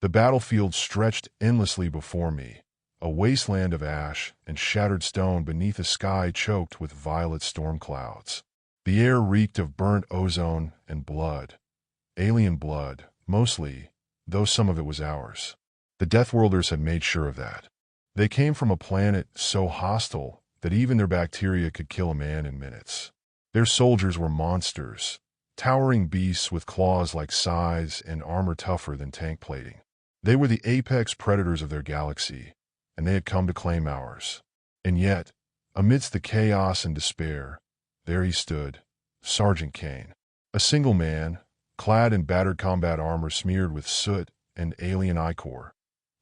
The battlefield stretched endlessly before me, a wasteland of ash and shattered stone beneath a sky choked with violet storm clouds. The air reeked of burnt ozone and blood. Alien blood, mostly, though some of it was ours. The DeathWorlders had made sure of that. They came from a planet so hostile that even their bacteria could kill a man in minutes. Their soldiers were monsters, towering beasts with claws like scythes and armor tougher than tank plating. They were the apex predators of their galaxy, and they had come to claim ours. And yet, amidst the chaos and despair, there he stood, Sergeant Cain. A single man, clad in battered combat armor smeared with soot and alien ichor,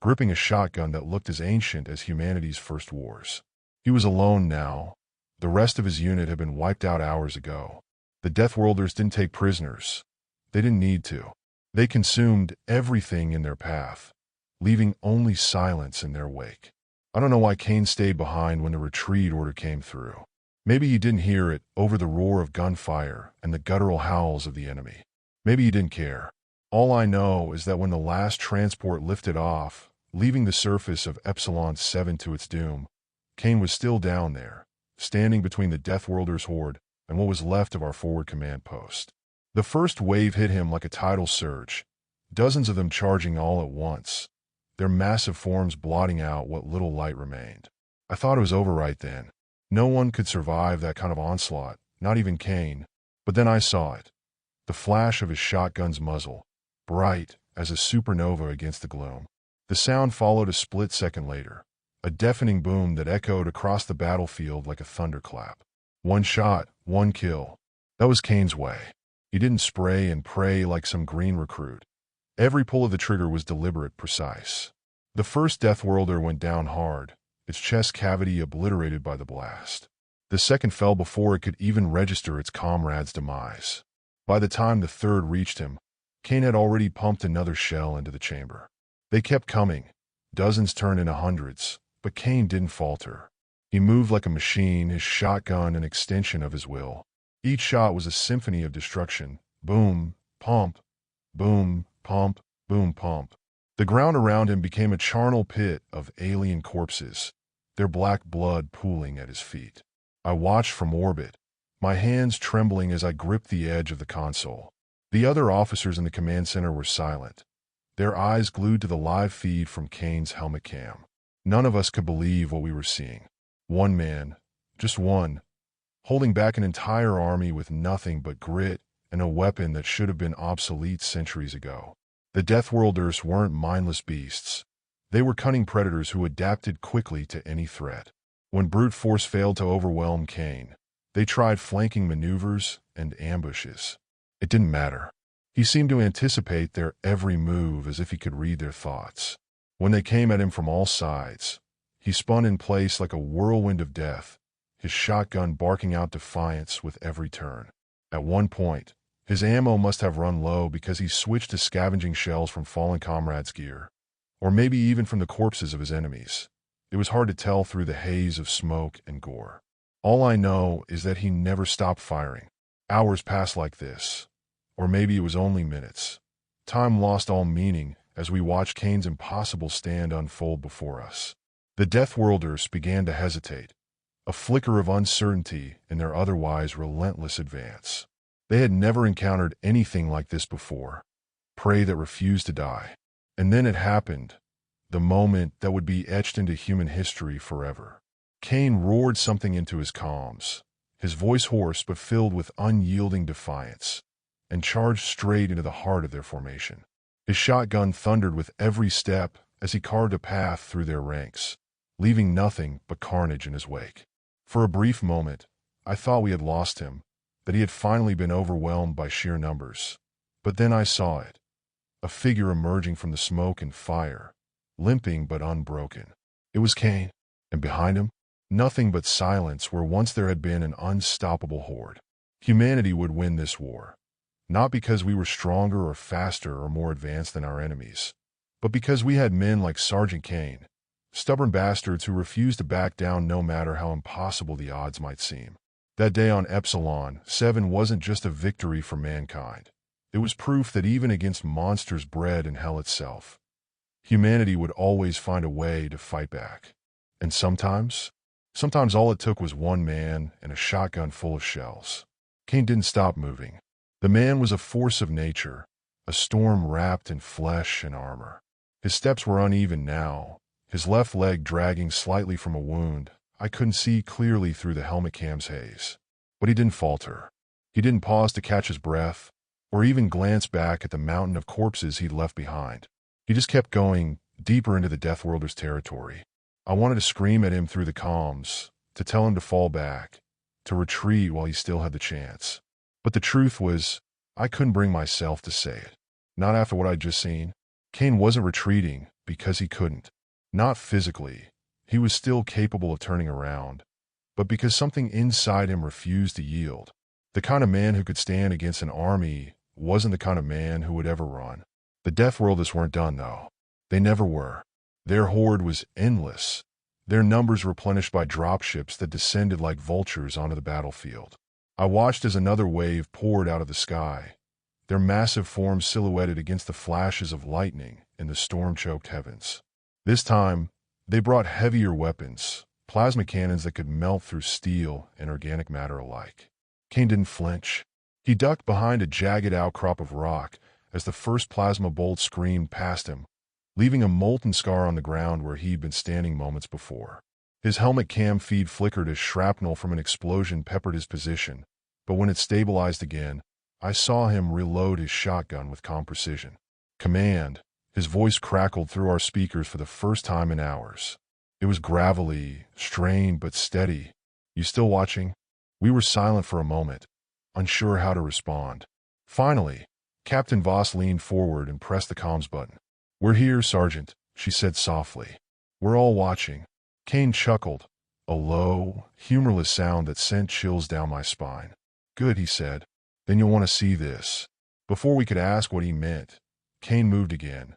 gripping a shotgun that looked as ancient as humanity's first wars. He was alone now. The rest of his unit had been wiped out hours ago. The DeathWorlders didn't take prisoners. They didn't need to. They consumed everything in their path, leaving only silence in their wake. I don't know why Cain stayed behind when the retreat order came through. Maybe he didn't hear it over the roar of gunfire and the guttural howls of the enemy. Maybe he didn't care. All I know is that when the last transport lifted off, leaving the surface of Epsilon 7 to its doom, Cain was still down there, standing between the DeathWorlders horde and what was left of our forward command post. The first wave hit him like a tidal surge, dozens of them charging all at once, their massive forms blotting out what little light remained. I thought it was over right then. No one could survive that kind of onslaught, not even Cain. But then I saw it. The flash of his shotgun's muzzle, bright as a supernova against the gloom. The sound followed a split second later, a deafening boom that echoed across the battlefield like a thunderclap. One shot, one kill. That was Cain's way. He didn't spray and pray like some green recruit. Every pull of the trigger was deliberate, precise. The first DeathWorlder went down hard, its chest cavity obliterated by the blast. The second fell before it could even register its comrade's demise. By the time the third reached him, Cain had already pumped another shell into the chamber. They kept coming. Dozens turned into hundreds, but Cain didn't falter. He moved like a machine, his shotgun an extension of his will. Each shot was a symphony of destruction. Boom, pump, boom, pump, boom, pump. The ground around him became a charnel pit of alien corpses, their black blood pooling at his feet. I watched from orbit, my hands trembling as I gripped the edge of the console. The other officers in the command center were silent, their eyes glued to the live feed from Cain's helmet cam. None of us could believe what we were seeing. One man, just one, holding back an entire army with nothing but grit and a weapon that should have been obsolete centuries ago. The DeathWorlders weren't mindless beasts. They were cunning predators who adapted quickly to any threat. When brute force failed to overwhelm Cain, they tried flanking maneuvers and ambushes. It didn't matter. He seemed to anticipate their every move as if he could read their thoughts. When they came at him from all sides, he spun in place like a whirlwind of death, his shotgun barking out defiance with every turn. At one point, his ammo must have run low because he switched to scavenging shells from fallen comrades' gear, or maybe even from the corpses of his enemies. It was hard to tell through the haze of smoke and gore. All I know is that he never stopped firing. Hours passed like this, or maybe it was only minutes. Time lost all meaning as we watched Cain's impossible stand unfold before us. The DeathWorlders began to hesitate, a flicker of uncertainty in their otherwise relentless advance. They had never encountered anything like this before, prey that refused to die. And then it happened, the moment that would be etched into human history forever. Cain roared something into his comms, his voice hoarse but filled with unyielding defiance, and charged straight into the heart of their formation. His shotgun thundered with every step as he carved a path through their ranks, leaving nothing but carnage in his wake. For a brief moment, I thought we had lost him, that he had finally been overwhelmed by sheer numbers. But then I saw it, a figure emerging from the smoke and fire, limping but unbroken. It was Cain, and behind him, nothing but silence where once there had been an unstoppable horde. Humanity would win this war, not because we were stronger or faster or more advanced than our enemies, but because we had men like Sergeant Cain, stubborn bastards who refused to back down no matter how impossible the odds might seem. That day on Epsilon 7 wasn't just a victory for mankind. It was proof that even against monsters bred in hell itself, humanity would always find a way to fight back. And sometimes all it took was one man and a shotgun full of shells. Cain didn't stop moving. The man was a force of nature, a storm wrapped in flesh and armor. His steps were uneven now, his left leg dragging slightly from a wound I couldn't see clearly through the helmet cam's haze. But he didn't falter. He didn't pause to catch his breath, or even glance back at the mountain of corpses he'd left behind. He just kept going deeper into the DeathWorlders territory. I wanted to scream at him through the comms, to tell him to fall back, to retreat while he still had the chance. But the truth was, I couldn't bring myself to say it. Not after what I'd just seen. Cain wasn't retreating because he couldn't. Not physically. He was still capable of turning around, but because something inside him refused to yield. The kind of man who could stand against an army wasn't the kind of man who would ever run. The DeathWorlders weren't done, though. They never were. Their horde was endless, their numbers replenished by dropships that descended like vultures onto the battlefield. I watched as another wave poured out of the sky, their massive forms silhouetted against the flashes of lightning in the storm-choked heavens. This time, they brought heavier weapons, plasma cannons that could melt through steel and organic matter alike. Cain didn't flinch. He ducked behind a jagged outcrop of rock as the first plasma bolt screamed past him, leaving a molten scar on the ground where he'd been standing moments before. His helmet cam feed flickered as shrapnel from an explosion peppered his position, but when it stabilized again, I saw him reload his shotgun with calm precision. Command. His voice crackled through our speakers for the first time in hours. It was gravelly, strained, but steady. You still watching? We were silent for a moment, unsure how to respond. Finally, Captain Voss leaned forward and pressed the comms button. "We're here, Sergeant," she said softly. "We're all watching." Cain chuckled, a low, humorless sound that sent chills down my spine. "Good," he said. "Then you'll want to see this." Before we could ask what he meant, Cain moved again,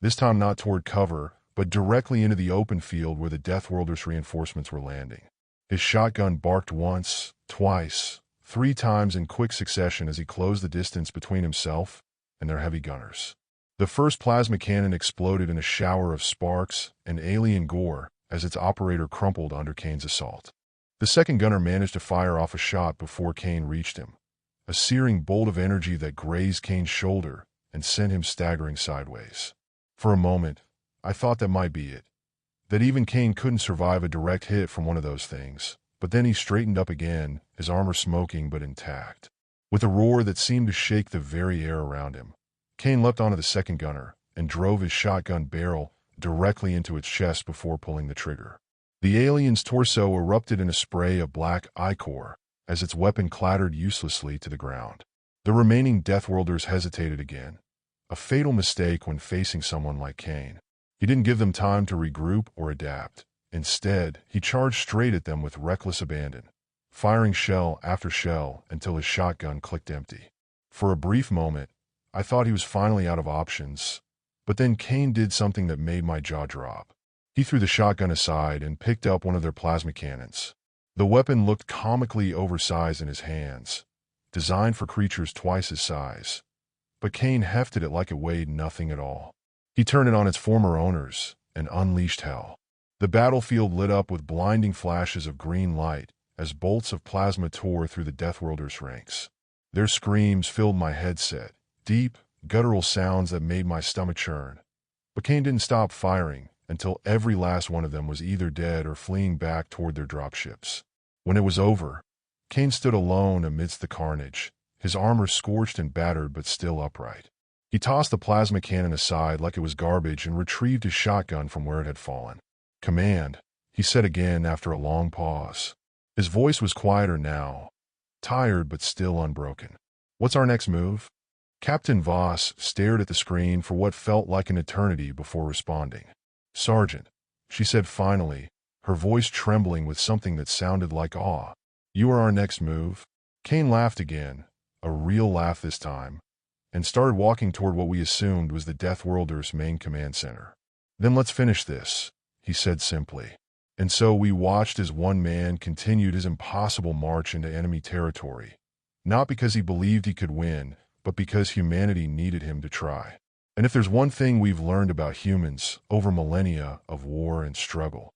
this time not toward cover, but directly into the open field where the DeathWorlders reinforcements were landing. His shotgun barked once, twice, 3 times in quick succession as he closed the distance between himself and their heavy gunners. The first plasma cannon exploded in a shower of sparks and alien gore as its operator crumpled under Cain's assault. The second gunner managed to fire off a shot before Cain reached him, a searing bolt of energy that grazed Cain's shoulder and sent him staggering sideways. For a moment, I thought that might be it, that even Cain couldn't survive a direct hit from one of those things, but then he straightened up again, his armor smoking but intact. With a roar that seemed to shake the very air around him, Cain leapt onto the second gunner and drove his shotgun barrel directly into its chest before pulling the trigger. The alien's torso erupted in a spray of black ichor as its weapon clattered uselessly to the ground. The remaining DeathWorlders hesitated again, a fatal mistake when facing someone like Cain. He didn't give them time to regroup or adapt. Instead, he charged straight at them with reckless abandon, firing shell after shell until his shotgun clicked empty. For a brief moment, I thought he was finally out of options, but then Cain did something that made my jaw drop. He threw the shotgun aside and picked up one of their plasma cannons. The weapon looked comically oversized in his hands, designed for creatures twice his size, but Cain hefted it like it weighed nothing at all. He turned it on its former owners and unleashed hell. The battlefield lit up with blinding flashes of green light as bolts of plasma tore through the DeathWorlders' ranks. Their screams filled my headset, deep, guttural sounds that made my stomach churn. But Cain didn't stop firing until every last one of them was either dead or fleeing back toward their dropships. When it was over, Cain stood alone amidst the carnage, his armor scorched and battered but still upright. He tossed the plasma cannon aside like it was garbage and retrieved his shotgun from where it had fallen. "Command," he said again after a long pause. His voice was quieter now, tired but still unbroken. "What's our next move?" Captain Voss stared at the screen for what felt like an eternity before responding. "Sergeant," she said finally, her voice trembling with something that sounded like awe. "You are our next move." Cain laughed again, a real laugh this time, and started walking toward what we assumed was the DeathWorlders' main command center. "Then let's finish this," he said simply. And so we watched as one man continued his impossible march into enemy territory, not because he believed he could win, but because humanity needed him to try. And if there's one thing we've learned about humans over millennia of war and struggle,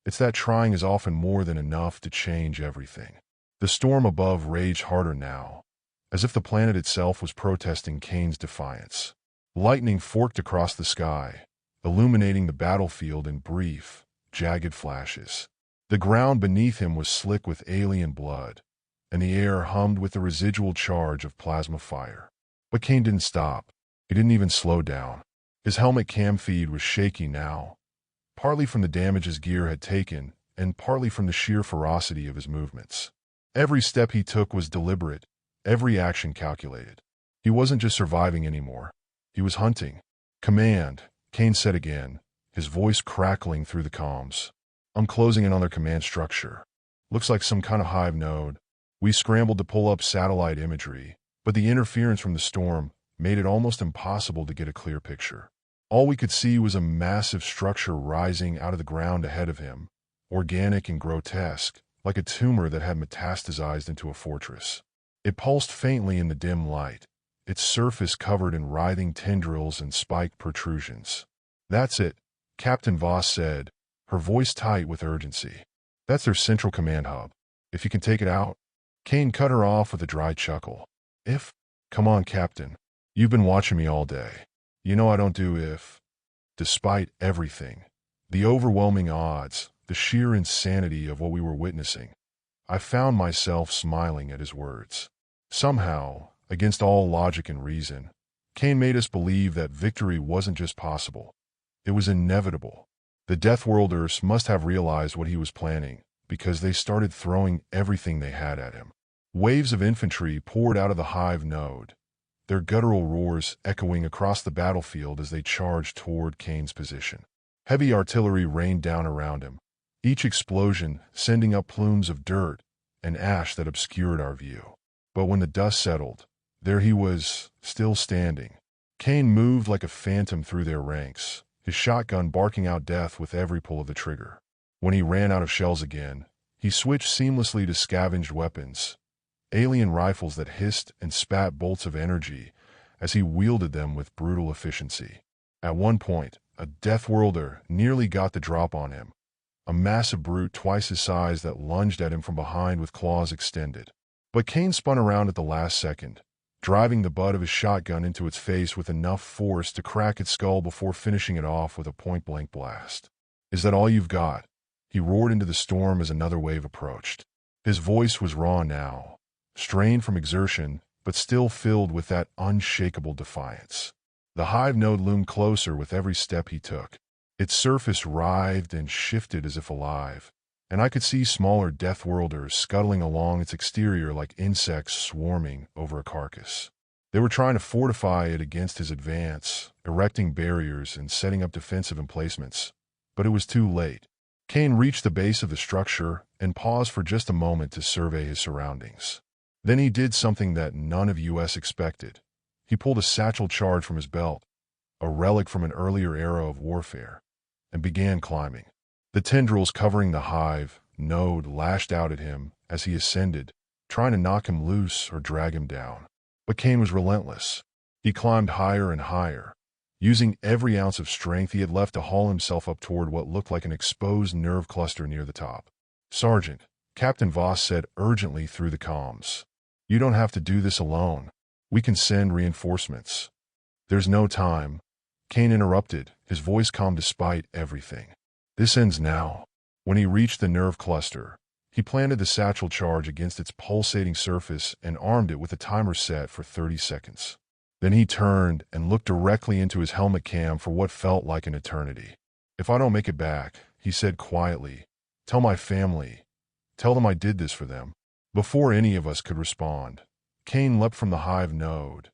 it's that trying is often more than enough to change everything. The storm above raged harder now, as if the planet itself was protesting Cain's defiance. Lightning forked across the sky, illuminating the battlefield in brief, jagged flashes. The ground beneath him was slick with alien blood, and the air hummed with the residual charge of plasma fire. But Cain didn't stop. He didn't even slow down. His helmet cam feed was shaky now, partly from the damage his gear had taken, and partly from the sheer ferocity of his movements. Every step he took was deliberate, every action calculated. He wasn't just surviving anymore. He was hunting. Command, Cain said again, his voice crackling through the comms. I'm closing in on their command structure. Looks like some kind of hive node. We scrambled to pull up satellite imagery, but the interference from the storm made it almost impossible to get a clear picture. All we could see was a massive structure rising out of the ground ahead of him, organic and grotesque, like a tumor that had metastasized into a fortress. It pulsed faintly in the dim light, its surface covered in writhing tendrils and spiked protrusions. That's it, Captain Voss said, her voice tight with urgency. That's their central command hub. If you can take it out. Cain cut her off with a dry chuckle. If? Come on, Captain. You've been watching me all day. You know I don't do if. Despite everything, the overwhelming odds, the sheer insanity of what we were witnessing, I found myself smiling at his words. Somehow, against all logic and reason, Cain made us believe that victory wasn't just possible. It was inevitable. The DeathWorlders must have realized what he was planning, because they started throwing everything they had at him. Waves of infantry poured out of the Hive node, their guttural roars echoing across the battlefield as they charged toward Cain's position. Heavy artillery rained down around him, each explosion sending up plumes of dirt and ash that obscured our view. But when the dust settled, there he was, still standing. Cain moved like a phantom through their ranks, his shotgun barking out death with every pull of the trigger. When he ran out of shells again, he switched seamlessly to scavenged weapons, alien rifles that hissed and spat bolts of energy as he wielded them with brutal efficiency. At one point, a DeathWorlder nearly got the drop on him, a massive brute twice his size that lunged at him from behind with claws extended. But Cain spun around at the last second, driving the butt of his shotgun into its face with enough force to crack its skull before finishing it off with a point-blank blast. Is that all you've got? He roared into the storm as another wave approached. His voice was raw now, strained from exertion, but still filled with that unshakable defiance. The Hive node loomed closer with every step he took. Its surface writhed and shifted as if alive, and I could see smaller DeathWorlders scuttling along its exterior like insects swarming over a carcass. They were trying to fortify it against his advance, erecting barriers and setting up defensive emplacements. But it was too late. Cain reached the base of the structure and paused for just a moment to survey his surroundings. Then he did something that none of us expected. He pulled a satchel charge from his belt, a relic from an earlier era of warfare, and began climbing. The tendrils covering the Hive node lashed out at him as he ascended, trying to knock him loose or drag him down. But Cain was relentless. He climbed higher and higher, using every ounce of strength he had left to haul himself up toward what looked like an exposed nerve cluster near the top. Sergeant, Captain Voss said urgently through the comms. You don't have to do this alone. We can send reinforcements. There's no time. Cain interrupted, his voice calm despite everything. This ends now. When he reached the nerve cluster, he planted the satchel charge against its pulsating surface and armed it with a timer set for 30 seconds. Then he turned and looked directly into his helmet cam for what felt like an eternity. If I don't make it back, he said quietly, tell my family. Tell them I did this for them. Before any of us could respond, Cain leapt from the Hive node,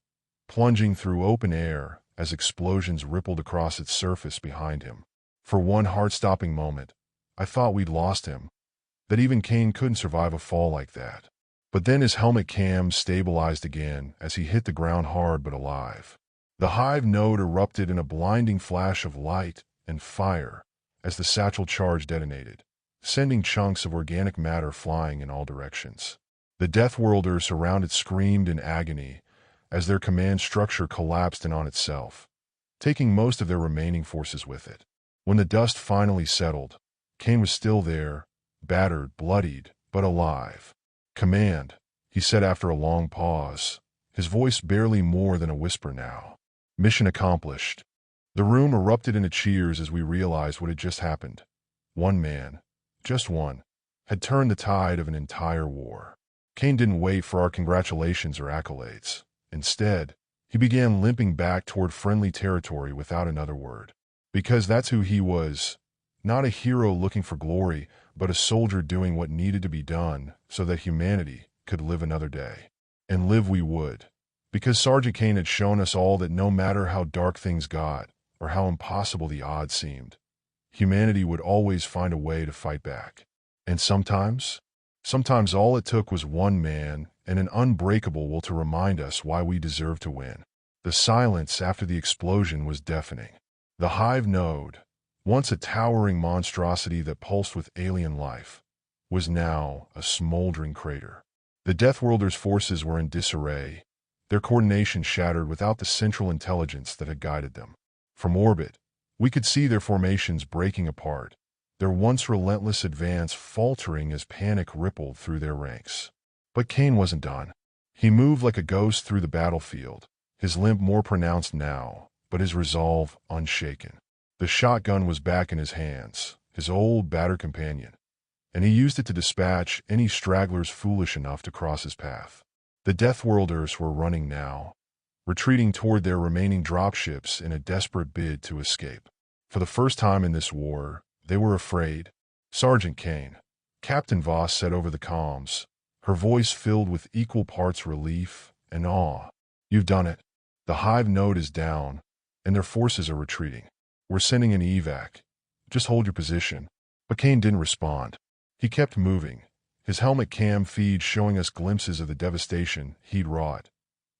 plunging through open air as explosions rippled across its surface behind him. For one heart-stopping moment, I thought we'd lost him, that even Cain couldn't survive a fall like that. But then his helmet cam stabilized again as he hit the ground hard but alive. The Hive node erupted in a blinding flash of light and fire as the satchel charge detonated, sending chunks of organic matter flying in all directions. The DeathWorlders surrounded screamed in agony as their command structure collapsed in on itself, taking most of their remaining forces with it. When the dust finally settled, Cain was still there, battered, bloodied, but alive. "Command," he said after a long pause, his voice barely more than a whisper now. "Mission accomplished." The room erupted into cheers as we realized what had just happened. One man, just one, had turned the tide of an entire war. Cain didn't wait for our congratulations or accolades. Instead, he began limping back toward friendly territory without another word. Because that's who he was. Not a hero looking for glory, but a soldier doing what needed to be done so that humanity could live another day. And live we would. Because Sergeant Cain had shown us all that no matter how dark things got, or how impossible the odds seemed, humanity would always find a way to fight back. And sometimes all it took was one man and an unbreakable will to remind us why we deserve to win. The silence after the explosion was deafening. The Hive node, once a towering monstrosity that pulsed with alien life, was now a smoldering crater. The DeathWorlders' forces were in disarray, their coordination shattered without the central intelligence that had guided them. From orbit, we could see their formations breaking apart, their once relentless advance faltering as panic rippled through their ranks. But Cain wasn't done. He moved like a ghost through the battlefield, his limp more pronounced now, but his resolve unshaken. The shotgun was back in his hands, his old battered companion, and he used it to dispatch any stragglers foolish enough to cross his path. The DeathWorlders were running now, retreating toward their remaining dropships in a desperate bid to escape. For the first time in this war, they were afraid. "Sergeant Cain," Captain Voss said over the comms, her voice filled with equal parts relief and awe. "You've done it. The Hive node is down, and their forces are retreating. We're sending an evac. Just hold your position." But Cain didn't respond. He kept moving, his helmet cam feed showing us glimpses of the devastation he'd wrought.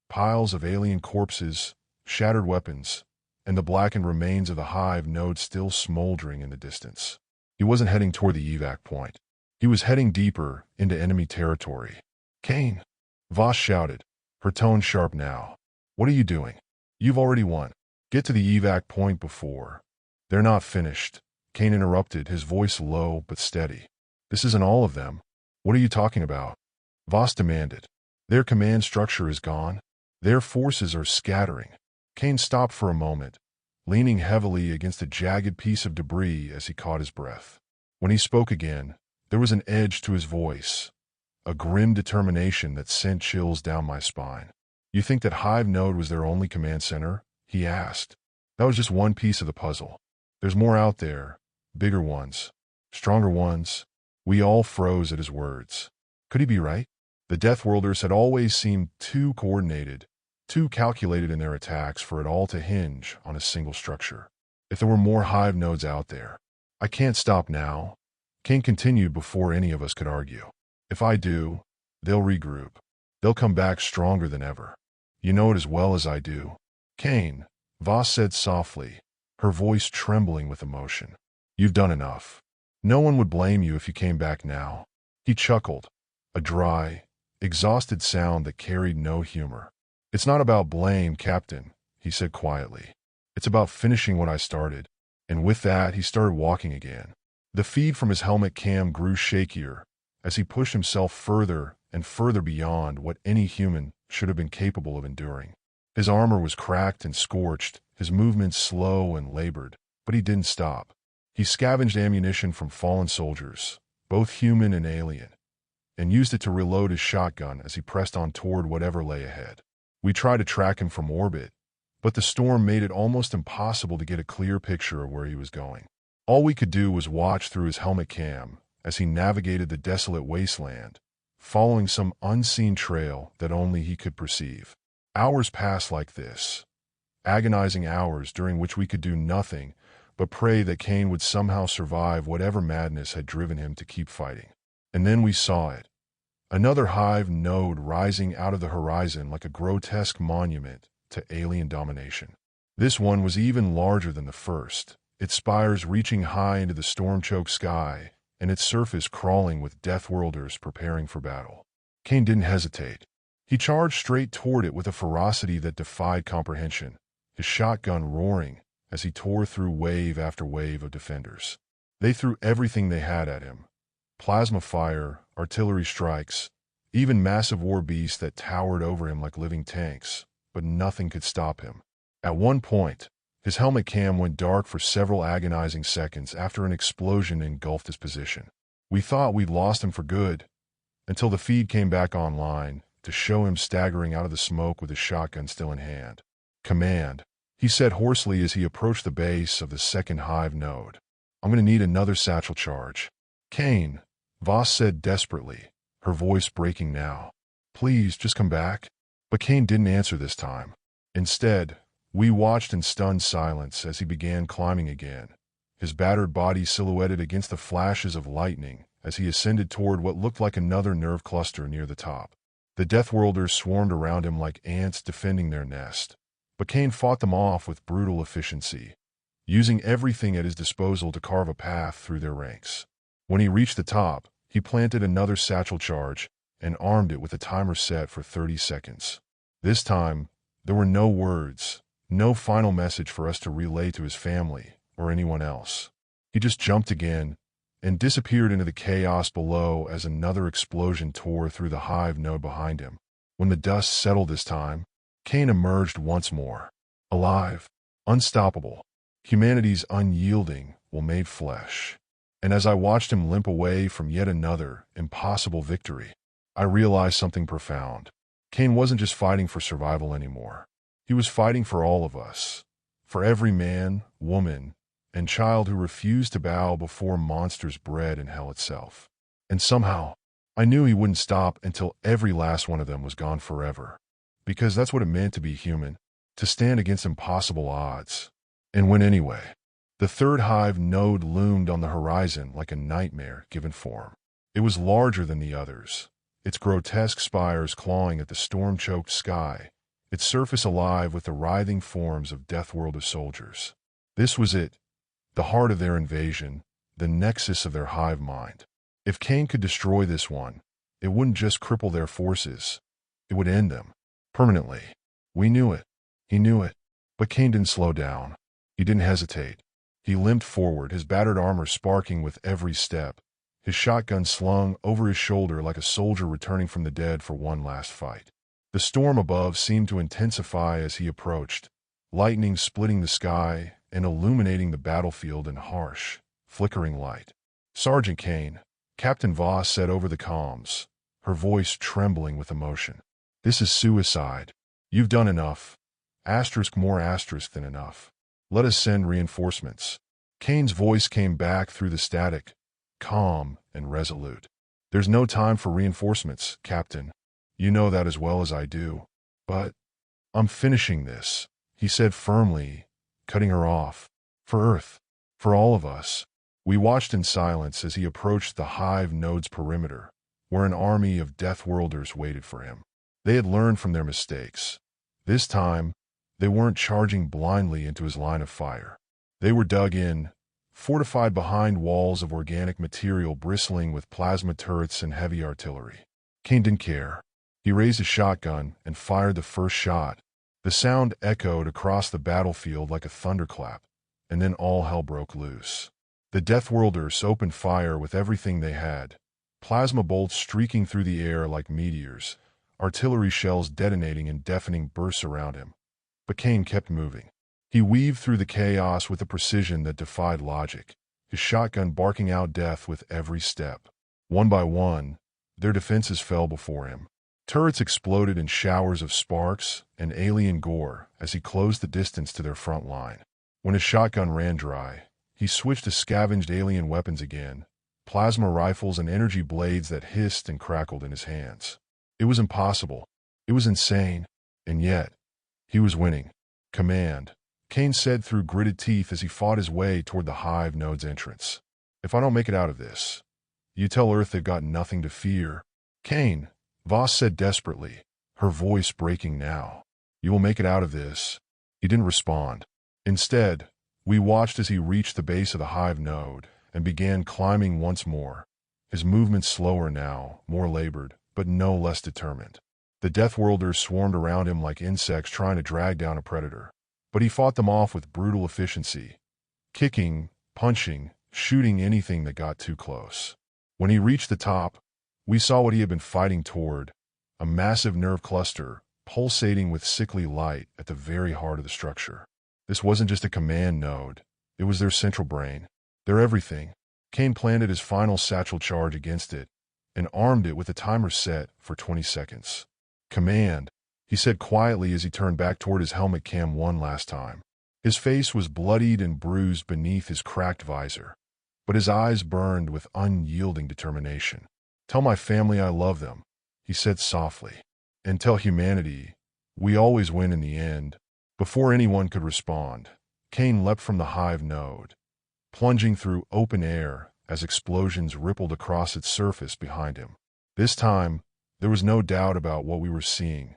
Piles of alien corpses, shattered weapons, and the blackened remains of the Hive node still smoldering in the distance. He wasn't heading toward the evac point. He was heading deeper into enemy territory. "Cain," Voss shouted, her tone sharp now. "What are you doing? You've already won. Get to the evac point before." "They're not finished," Cain interrupted, his voice low but steady. "This isn't all of them." "What are you talking about?" Voss demanded. "Their command structure is gone. Their forces are scattering." Cain stopped for a moment, leaning heavily against a jagged piece of debris as he caught his breath. When he spoke again, there was an edge to his voice, a grim determination that sent chills down my spine. "You think that Hive node was their only command center?" he asked. "That was just one piece of the puzzle. There's more out there, bigger ones, stronger ones." We all froze at his words. Could he be right? The DeathWorlders had always seemed too coordinated, too calculated in their attacks for it all to hinge on a single structure. If there were more Hive nodes out there. "I can't stop now," Cain continued before any of us could argue. "If I do, they'll regroup. They'll come back stronger than ever. You know it as well as I do." "Cain," Voss said softly, her voice trembling with emotion. "You've done enough. No one would blame you if you came back now." He chuckled, a dry, exhausted sound that carried no humor. "It's not about blame, Captain," he said quietly. "It's about finishing what I started." And with that, he started walking again. The feed from his helmet cam grew shakier as he pushed himself further and further beyond what any human should have been capable of enduring. His armor was cracked and scorched, his movements slow and labored, but he didn't stop. He scavenged ammunition from fallen soldiers, both human and alien, and used it to reload his shotgun as he pressed on toward whatever lay ahead. We tried to track him from orbit, but the storm made it almost impossible to get a clear picture of where he was going. All we could do was watch through his helmet cam as he navigated the desolate wasteland, following some unseen trail that only he could perceive. Hours passed like this, agonizing hours during which we could do nothing but pray that Cain would somehow survive whatever madness had driven him to keep fighting. And then we saw it. Another Hive node rising out of the horizon like a grotesque monument to alien domination. This one was even larger than the first, its spires reaching high into the storm-choked sky, and its surface crawling with DeathWorlders preparing for battle. Cain didn't hesitate. He charged straight toward it with a ferocity that defied comprehension, his shotgun roaring as he tore through wave after wave of defenders. They threw everything they had at him: plasma fire, artillery strikes, even massive war beasts that towered over him like living tanks, but nothing could stop him. At one point, his helmet cam went dark for several agonizing seconds after an explosion engulfed his position. We thought we'd lost him for good, until the feed came back online to show him staggering out of the smoke with his shotgun still in hand. "Command," he said hoarsely as he approached the base of the second Hive node. "I'm going to need another satchel charge." "Cain," Voss said desperately, her voice breaking now. "Please, just come back." But Cain didn't answer this time. Instead, we watched in stunned silence as he began climbing again, his battered body silhouetted against the flashes of lightning as he ascended toward what looked like another nerve cluster near the top. The DeathWorlders swarmed around him like ants defending their nest, but Cain fought them off with brutal efficiency, using everything at his disposal to carve a path through their ranks. When he reached the top, he planted another satchel charge and armed it with a timer set for 30 seconds. This time, there were no words, no final message for us to relay to his family or anyone else. He just jumped again and disappeared into the chaos below as another explosion tore through the Hive node behind him. When the dust settled this time, Cain emerged once more, alive, unstoppable, humanity's unyielding will made flesh. And as I watched him limp away from yet another impossible victory, I realized something profound. Cain wasn't just fighting for survival anymore. He was fighting for all of us, for every man, woman, and child who refused to bow before monsters bred in hell itself. And somehow, I knew he wouldn't stop until every last one of them was gone forever. Because that's what it meant to be human, to stand against impossible odds, and win anyway. The third Hive node loomed on the horizon like a nightmare given form. It was larger than the others, its grotesque spires clawing at the storm-choked sky, its surface alive with the writhing forms of DeathWorlder soldiers. This was it, the heart of their invasion, the nexus of their Hive mind. If Cain could destroy this one, it wouldn't just cripple their forces, it would end them, permanently. We knew it. He knew it. But Cain didn't slow down. He didn't hesitate. He limped forward, his battered armor sparking with every step, his shotgun slung over his shoulder like a soldier returning from the dead for one last fight. The storm above seemed to intensify as he approached, lightning splitting the sky and illuminating the battlefield in harsh, flickering light. "Sergeant Cain," Captain Voss said over the comms, her voice trembling with emotion. "This is suicide. You've done enough. More asterisk than enough. Let us send reinforcements." Cain's voice came back through the static, calm and resolute. "There's no time for reinforcements, Captain. You know that as well as I do. But I'm finishing this," he said firmly, cutting her off. "For Earth. For all of us." We watched in silence as he approached the Hive node's perimeter, where an army of DeathWorlders waited for him. They had learned from their mistakes. This time, they weren't charging blindly into his line of fire. They were dug in, fortified behind walls of organic material bristling with plasma turrets and heavy artillery. Cain didn't care. He raised his shotgun and fired the first shot. The sound echoed across the battlefield like a thunderclap, and then all hell broke loose. The DeathWorlders opened fire with everything they had, plasma bolts streaking through the air like meteors, artillery shells detonating in deafening bursts around him. But Cain kept moving. He weaved through the chaos with a precision that defied logic, his shotgun barking out death with every step. One by one, their defenses fell before him. Turrets exploded in showers of sparks and alien gore as he closed the distance to their front line. When his shotgun ran dry, he switched to scavenged alien weapons again, plasma rifles and energy blades that hissed and crackled in his hands. It was impossible. It was insane. And yet, he was winning. "Command," Cain said through gritted teeth as he fought his way toward the Hive node's entrance. "If I don't make it out of this, you tell Earth they've got nothing to fear." "Cain," Voss said desperately, her voice breaking now. "You will make it out of this." He didn't respond. Instead, we watched as he reached the base of the Hive node and began climbing once more, his movements slower now, more labored, but no less determined. The DeathWorlders swarmed around him like insects trying to drag down a predator. But he fought them off with brutal efficiency, kicking, punching, shooting anything that got too close. When he reached the top, we saw what he had been fighting toward, a massive nerve cluster, pulsating with sickly light at the very heart of the structure. This wasn't just a command node, it was their central brain, their everything. Cain planted his final satchel charge against it and armed it with a timer set for 20 seconds. "Command," he said quietly as he turned back toward his helmet cam one last time. His face was bloodied and bruised beneath his cracked visor, but his eyes burned with unyielding determination. "Tell my family I love them," he said softly. "And tell humanity, we always win in the end." Before anyone could respond, Cain leapt from the Hive node, plunging through open air as explosions rippled across its surface behind him. This time, there was no doubt about what we were seeing: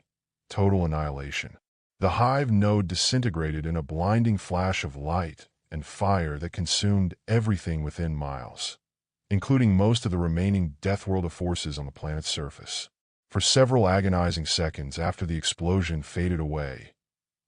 total annihilation. The Hive node disintegrated in a blinding flash of light and fire that consumed everything within miles, including most of the remaining DeathWorlder forces on the planet's surface. For several agonizing seconds after the explosion faded away,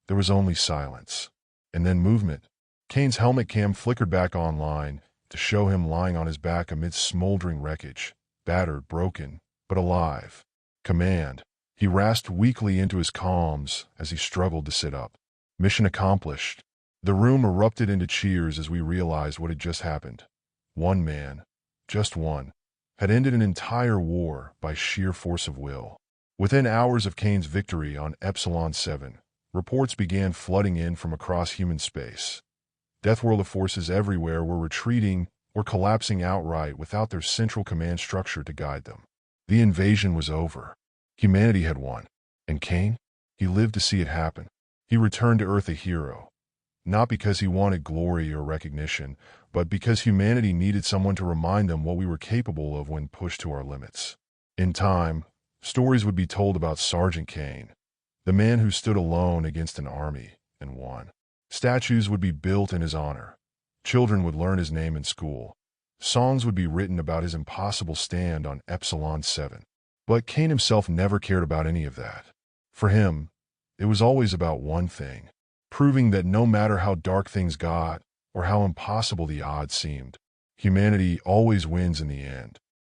there was only silence, and then movement. Cain's helmet cam flickered back online to show him lying on his back amidst smoldering wreckage, battered, broken, but alive. "Command," he rasped weakly into his comms as he struggled to sit up. "Mission accomplished." The room erupted into cheers as we realized what had just happened. One man, just one, had ended an entire war by sheer force of will. Within hours of Cain's victory on Epsilon 7, reports began flooding in from across human space. DeathWorlder forces everywhere were retreating or collapsing outright without their central command structure to guide them. The invasion was over. Humanity had won. And Cain? He lived to see it happen. He returned to Earth a hero, not because he wanted glory or recognition, but because humanity needed someone to remind them what we were capable of when pushed to our limits. In time, stories would be told about Sergeant Cain, the man who stood alone against an army and won. Statues would be built in his honor. Children would learn his name in school. Songs would be written about his impossible stand on Epsilon 7. But Cain himself never cared about any of that. For him, it was always about one thing: proving that no matter how dark things got or how impossible the odds seemed, humanity always wins in the end.